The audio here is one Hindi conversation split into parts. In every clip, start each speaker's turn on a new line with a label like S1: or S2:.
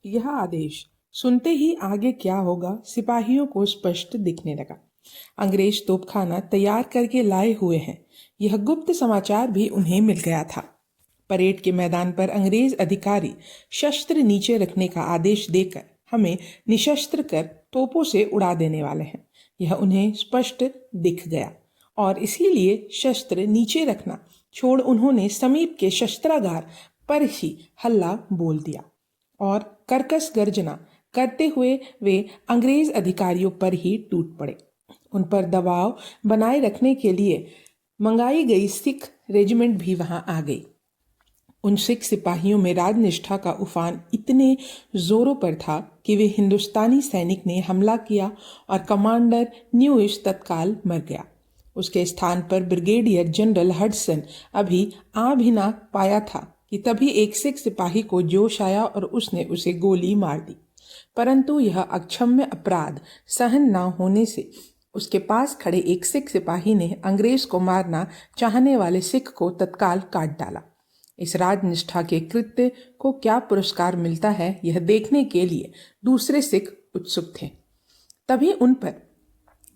S1: यह आदेश सुनते ही आगे क्या होगा सिपाहियों को स्पष्ट दिखने लगा। अंग्रेज तोपखाना तैयार करके लाए हुए हैं, यह गुप्त समाचार भी उन्हें मिल गया था। परेड के मैदान पर अंग्रेज अधिकारी शस्त्र नीचे रखने का आदेश देकर हमें निशस्त्र कर तोपों से उड़ा देने वाले हैं, यह उन्हें स्पष्ट दिख गया और इसीलिए शस्त्र नीचे रखना छोड़ उन्होंने समीप के शस्त्रागार पर ही हल्ला बोल दिया और कर्कश गर्जना करते हुए वे अंग्रेज अधिकारियों पर ही टूट पड़े। उन पर दबाव बनाए रखने के लिए मंगाई गई सिख रेजिमेंट भी वहां आ गई। उन सिख सिपाहियों में राजनिष्ठा का उफान इतने जोरों पर था कि वे हिंदुस्तानी सैनिक ने हमला किया और कमांडर न्यूइश तत्काल मर गया। उसके स्थान पर ब्रिगेडियर जनरल हडसन अभी आ भी ना पाया था कि तभी एक सिख सिपाही को जोश आया और उसने उसे गोली मार दी। परंतु यह अक्षम्य अपराध सहन न होने से उसके पास खड़े एक सिख सिपाही ने अंग्रेज को मारना चाहने वाले सिख को तत्काल काट डाला। इस राजनिष्ठा के कृत्य को क्या पुरस्कार मिलता है, यह देखने के लिए दूसरे सिख उत्सुक थे। तभी उन पर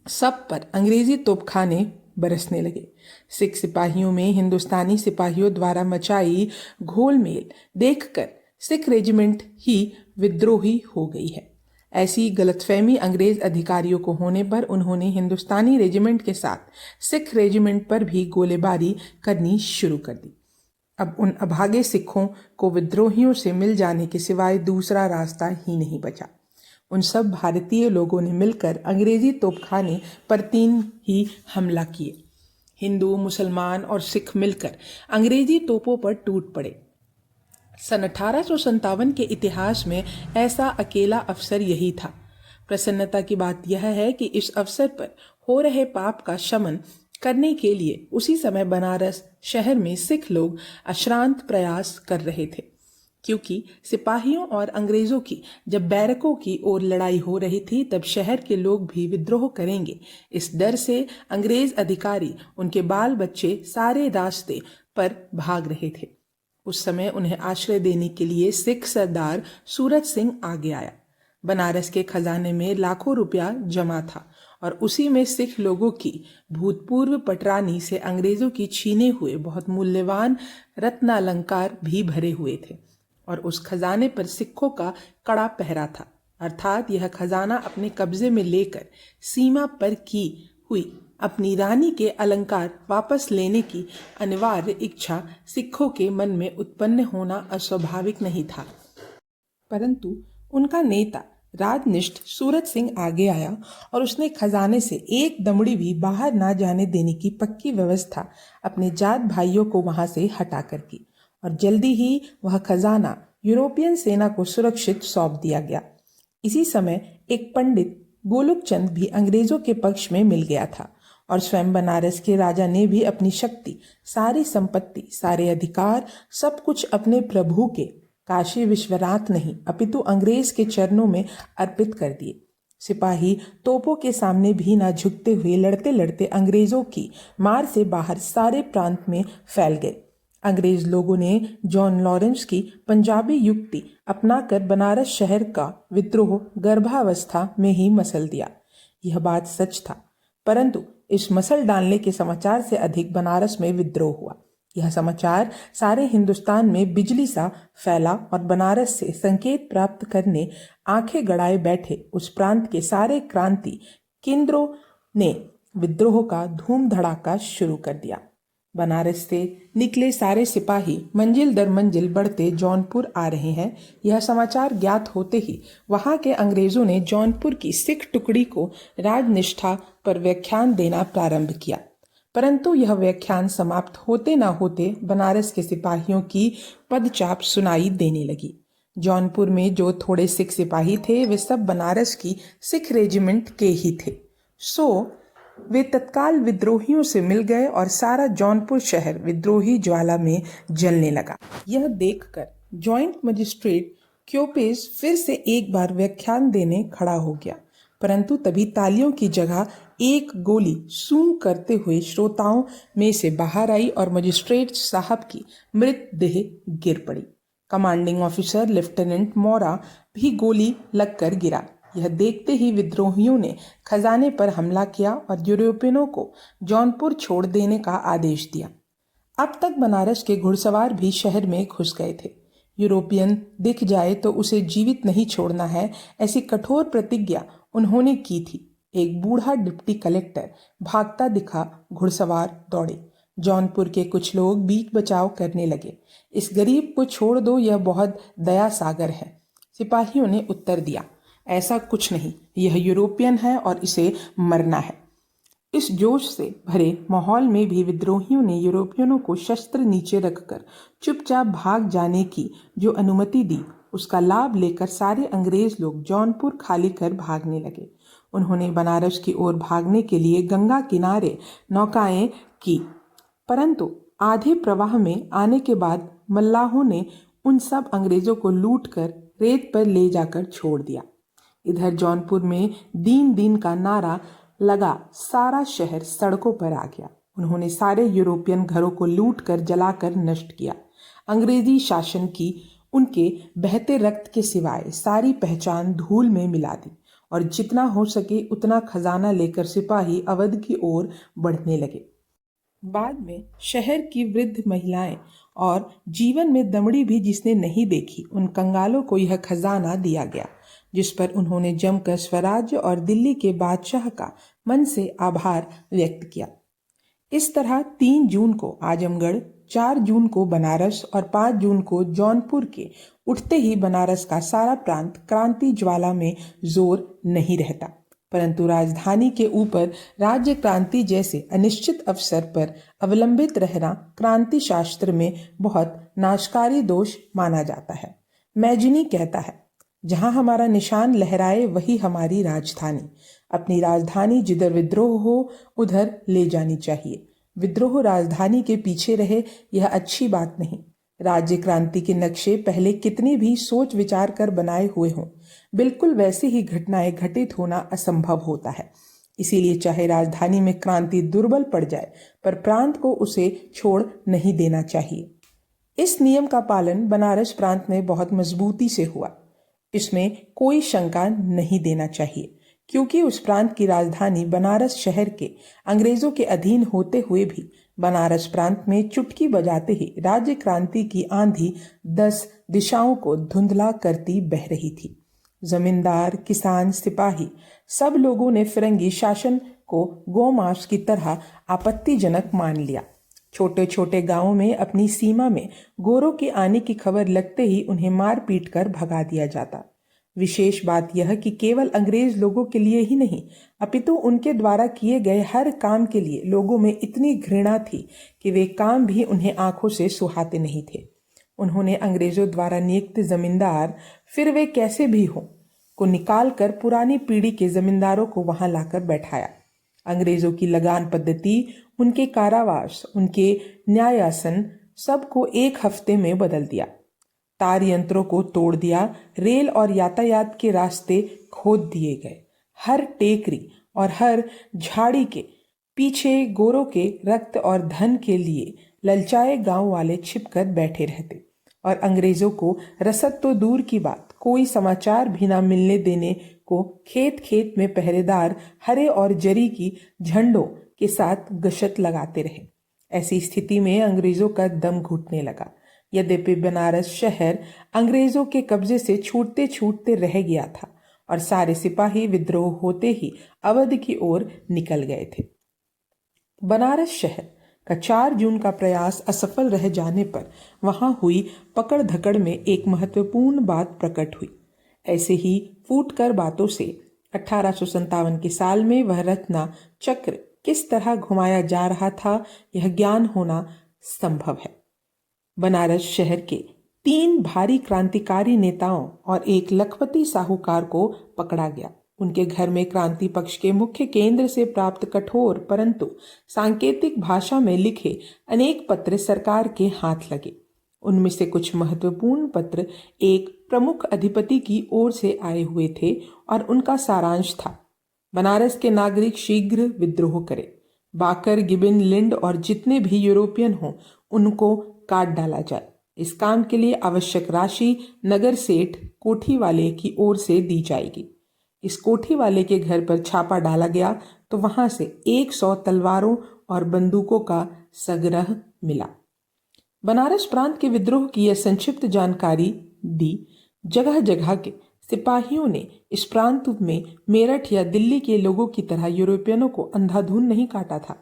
S1: सब पर अंग्रेजी तोपखाने बरसने लगे। सिख सिपाहियों में हिंदुस्तानी सिपाहियों द्वारा मचाई घोलमेल देखकर सिख रेजिमेंट ही विद्रोही हो गई है। ऐसी गलतफहमी अंग्रेज अधिकारियों को होने पर उन्होंने हिंदुस्तानी रेजिमेंट के साथ सिख रेजिमेंट पर भी गोलीबारी करनी शुरू कर दी। अब उन अभागे सिखों को विद्रोहियों से मिल जाने के सिवाय दूसरा रास्ता ही नहीं बचा। उन सब भारतीय लोगों ने मिलकर अंग्रेजी तोपखाने पर 3 ही हमला किए। हिंदू, मुसलमान और सिख मिलकर अंग्रेजी तोपों पर टूट पड़े। सन 1857 के इतिहास में ऐसा अकेला अवसर यही था। प्रसन्नता की बात यह है कि इस अवसर पर हो रहे पाप का शमन करने के लिए उसी समय बनारस शहर में सिख लोग अश्रांत प्रयास कर रहे थे, क्योंकि सिपाहियों और अंग्रेजों की जब बैरकों की ओर लड़ाई हो रही थी तब शहर के लोग भी विद्रोह करेंगे। इस डर से अंग्रेज अधिकारी, उनके बाल बच्चे सारे रास्ते पर भाग रहे थे। उस समय उन्हें आश्रय देने के लिए सिख सरदार सूरत सिंह आगे आया। बनारस के खजाने में लाखों रुपया जमा था और उसी में सिख लोगों की भूतपूर्व पटरानी से अंग्रेजों की छीने हुए बहुत मूल्यवान रत्नालंकार भी भरे हुए थे और उस खजाने पर सिखों का कड़ा पहरा था, अर्थात यह खजाना अपने कब्जे में लेकर सीमा पर की हुई अपनी रानी के अलंकार वापस लेने की अनिवार्य इच्छा सिखों के मन में उत्पन्न होना अस्वाभाविक नहीं था। परंतु उनका नेता राजनिष्ठ सूरत सिंह आगे आया और उसने खजाने से एक दमड़ी भी बाहर ना जाने देने की पक्की व्यवस्था अपने जाट भाइयों को वहां से हटाकर की और जल्दी ही वह खजाना यूरोपियन सेना को सुरक्षित सौंप दिया गया। इसी समय एक पंडित गोलुक चंद भी अंग्रेजों के पक्ष में मिल गया था और स्वयं बनारस के राजा ने भी अपनी शक्ति, सारी संपत्ति, सारे अधिकार, सब कुछ अपने प्रभु के काशी विश्वनाथ नहीं अपितु अंग्रेज के चरणों में अर्पित कर दिए। सिपाही तोपों के सामने भी ना झुकते हुए लड़ते लड़ते अंग्रेजों की मार से बाहर सारे प्रांत में फैल गए। अंग्रेज लोगों ने जॉन लॉरेंस की पंजाबी युक्ति अपनाकर बनारस शहर का विद्रोह गर्भावस्था में ही मसल दिया। यह बात सच था, परंतु इस मसल डालने के समाचार से अधिक बनारस में विद्रोह हुआ। यह समाचार सारे हिंदुस्तान में बिजली सा फैला और बनारस से संकेत प्राप्त करने आंखें गड़ाए बैठे उस प्रांत के सारे क्रांति केंद्रों ने विद्रोह का धूम धड़ाका शुरू कर दिया। बनारस से निकले सारे सिपाही मंजिल दर मंजिल बढ़ते जौनपुर आ रहे हैं, यह समाचार ज्ञात होते ही वहां के अंग्रेजों ने जौनपुर की सिख टुकड़ी को राजनिष्ठा पर व्याख्यान देना प्रारंभ किया। परंतु यह व्याख्यान समाप्त होते न होते बनारस के सिपाहियों की पदचाप सुनाई देने लगी। जौनपुर में जो थोड़े सिख सिपाही थे वे सब बनारस की सिख रेजिमेंट के ही थे, सो वे तत्काल विद्रोहियों से मिल गए और सारा जौनपुर शहर विद्रोही ज्वाला में जलने लगा। यह देखकर जॉइंट मजिस्ट्रेट क्योपेज फिर से एक बार व्याख्यान देने खड़ा हो गया, परंतु तभी तालियों की जगह एक गोली सूंघ करते हुए श्रोताओं में से बाहर आई और मजिस्ट्रेट साहब की मृतदेह गिर पड़ी। कमांडिंग ऑफिसर लेफ्टिनेंट मोरा भी गोली लगकर गिरा। यह देखते ही विद्रोहियों ने खजाने पर हमला किया और यूरोपियनों को जौनपुर छोड़ देने का आदेश दिया। अब तक बनारस के घुड़सवार भी शहर में घुस गए थे। यूरोपियन दिख जाए तो उसे जीवित नहीं छोड़ना है, ऐसी कठोर प्रतिज्ञा उन्होंने की थी। एक बूढ़ा डिप्टी कलेक्टर भागता दिखा, घुड़सवार दौड़े। जौनपुर के कुछ लोग बीच बचाव करने लगे। इस गरीब को छोड़ दो, यह बहुत दया सागर है। सिपाहियों ने उत्तर दिया, ऐसा कुछ नहीं, यह यूरोपियन है और इसे मरना है। इस जोश से भरे माहौल में भी विद्रोहियों ने यूरोपियनों को शस्त्र नीचे रखकर चुपचाप भाग जाने की जो अनुमति दी, उसका लाभ लेकर सारे अंग्रेज लोग जौनपुर खाली कर भागने लगे। उन्होंने बनारस की ओर भागने के लिए गंगा किनारे नौकाएं की, परंतु आधे प्रवाह में आने के बाद मल्लाहों ने उन सब अंग्रेजों को लूटकर रेत पर ले जाकर छोड़ दिया। इधर जौनपुर में दीन दीन का नारा लगा, सारा शहर सड़कों पर आ गया। उन्होंने सारे यूरोपियन घरों को लूट कर जलाकर नष्ट किया। अंग्रेजी शासन की उनके बहते रक्त के सिवाय सारी पहचान धूल में मिला दी और जितना हो सके उतना खजाना लेकर सिपाही अवध की ओर बढ़ने लगे। बाद में शहर की वृद्ध महिलाएं और जीवन में दमड़ी भी जिसने नहीं देखी, उन कंगालों को यह खजाना दिया गया, जिस पर उन्होंने जमकर स्वराज्य और दिल्ली के बादशाह का मन से आभार व्यक्त किया। इस तरह 3 जून को आजमगढ़, 4 जून को बनारस और 5 जून को जौनपुर के उठते ही बनारस का सारा प्रांत क्रांति ज्वाला में जोर नहीं रहता, परंतु राजधानी के ऊपर राज्य क्रांति जैसे अनिश्चित अवसर पर अवलंबित रहना क्रांति शास्त्र में बहुत नाशकारी दोष माना जाता है। मैजिनी कहता है, जहां हमारा निशान लहराए वही हमारी राजधानी। अपनी राजधानी जिधर विद्रोह हो उधर ले जानी चाहिए। विद्रोह राजधानी के पीछे रहे, यह अच्छी बात नहीं। राज्य क्रांति के नक्शे पहले कितने भी सोच विचार कर बनाए हुए हों, बिल्कुल वैसे ही घटनाएं घटित होना असंभव होता है। इसीलिए चाहे राजधानी में क्रांति दुर्बल पड़ जाए, पर प्रांत को उसे छोड़ नहीं देना चाहिए। इस नियम का पालन बनारस प्रांत में बहुत मजबूती से हुआ, इसमें कोई शंका नहीं देना चाहिए, क्योंकि उस प्रांत की राजधानी बनारस शहर के अंग्रेजों के अधीन होते हुए भी बनारस प्रांत में चुटकी बजाते ही राज्य क्रांति की आंधी 10 दिशाओं को धुंधला करती बह रही थी। जमींदार, किसान, सिपाही सब लोगों ने फिरंगी शासन को गोमांस की तरह आपत्तिजनक मान लिया। छोटे छोटे गांवों में अपनी सीमा में गोरों के आने की खबर लगते ही उन्हें मार पीट कर भगा दिया जाता। विशेष बात यह कि केवल अंग्रेज लोगों के लिए ही नहीं, अपितु उनके द्वारा किए गए हर काम के लिए लोगों में इतनी घृणा थी कि वे काम भी उन्हें आंखों से सुहाते नहीं थे। उन्होंने अंग्रेजों द्वारा नियुक्त जमींदार, फिर वे कैसे भी हों, को निकाल कर पुरानी पीढ़ी के जमींदारों को वहां लाकर बैठाया। अंग्रेजों की लगान पद्धति, उनके कारावास, उनके न्यायासन सबको 1 हफ्ते में बदल दिया। तार यंत्रों को तोड़ दिया, रेल और यातायात के रास्ते खोद दिए गए। हर टेकरी और हर झाड़ी के पीछे गोरों के रक्त और धन के लिए ललचाए गांव वाले छिपकर बैठे रहते और अंग्रेजों को रसद तो दूर की बात, कोई समाचार भी ना मिलने देने को खेत खेत में पहरेदार हरे और जरी की झंडों के साथ गश्त लगाते रहे। ऐसी स्थिति में अंग्रेजों का दम घुटने लगा। यद्यपि बनारस शहर अंग्रेजों के कब्जे से छूटते छूटते रह गया था और सारे सिपाही विद्रोह होते ही अवध की ओर निकल गए थे। बनारस शहर का 4 जून का प्रयास असफल रह जाने पर वहां हुई पकड़ धकड़ में एक महत्वपूर्ण बात प्रकट हुई। ऐसे ही फूटकर बातों से 1857 के साल में वह रत्ना चक्र किस तरह घुमाया जा रहा था, यह ज्ञान होना संभव है। बनारस शहर के 3 भारी क्रांतिकारी नेताओं और एक लखपति साहूकार को पकड़ा गया। उनके घर में क्रांति पक्ष के मुख्य केंद्र से प्राप्त कठोर परंतु सांकेतिक भाषा में लिखे अनेक पत्र सरकार के हाथ लगे। उनमें से कुछ महत्वपूर्ण पत्र एक प्रमुख अधिपति की ओर से आए हुए थे और उनका सारांश था, बनारस के नागरिक शीघ्र विद्रोह करें, बाकर, गिबिन, लिंड और जितने भी यूरोपियन हों उनको काट डाला जाए। इस काम के लिए आवश्यक राशि नगर सेठ कोठी वाले की ओर से दी जाएगी। इस कोठी वाले के घर पर छापा डाला गया तो वहां से 100 तलवारों और बंदूकों का संग्रह मिला। बनारस प्रांत के विद्रोह की यह संक्षिप्त जानकारी दी। जगह जगह के सिपाहियों ने इस प्रांत में मेरठ या दिल्ली के लोगों की तरह यूरोपियनों को अंधाधुंध नहीं काटा था।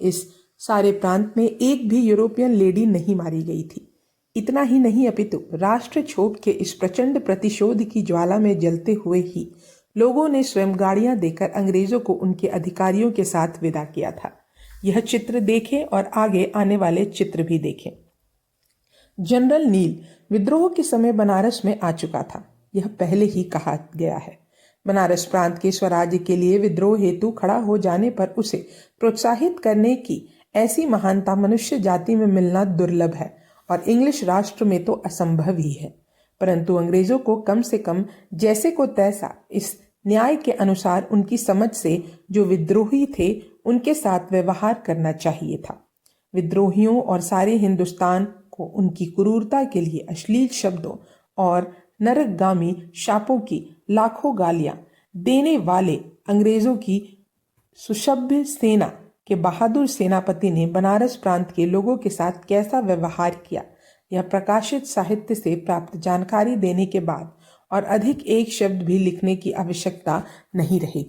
S1: इस सारे प्रांत में एक भी यूरोपियन लेडी नहीं मारी गई थी। इतना ही नहीं अपितु राष्ट्र क्षोभ के इस प्रचंड प्रतिशोध की ज्वाला में जलते हुए ही लोगों ने स्वयं गाड़ियां देकर अंग्रेजों को उनके अधिकारियों के साथ विदा किया था। यह चित्र देखें और आगे आने वाले चित्र भी देखें। जनरल नील विद्रोह के समय बनारस में आ चुका था। यह पहले ही कहा गया है। बनारस प्रांत के स्वराज्य के लिए विद्रोह हेतु खड़ा हो जाने पर उसे प्रोत्साहित करने की ऐसी महानता मनुष्य जाति में मिलना दुर्लभ है और इंग्लिश राष्ट्र में तो असंभव ही है। परंतु अंग्रेजों को कम से कम जैसे को तैसा इस न्याय के अनुसार उनकी समझ से जो विद्रोही थे उनके साथ व्यवहार करना चाहिए था। विद्रोहियों और सारे हिंदुस्तान को उनकी क्रूरता के लिए अश्लील शब्दों और नरकगामी शापों की लाखों गालियां देने वाले अंग्रेजों की सुसभ्य सेना के बहादुर सेनापति ने बनारस प्रांत के लोगों के साथ कैसा व्यवहार किया, यह प्रकाशित साहित्य से प्राप्त जानकारी देने के बाद और अधिक एक शब्द भी लिखने की आवश्यकता नहीं रहेगी।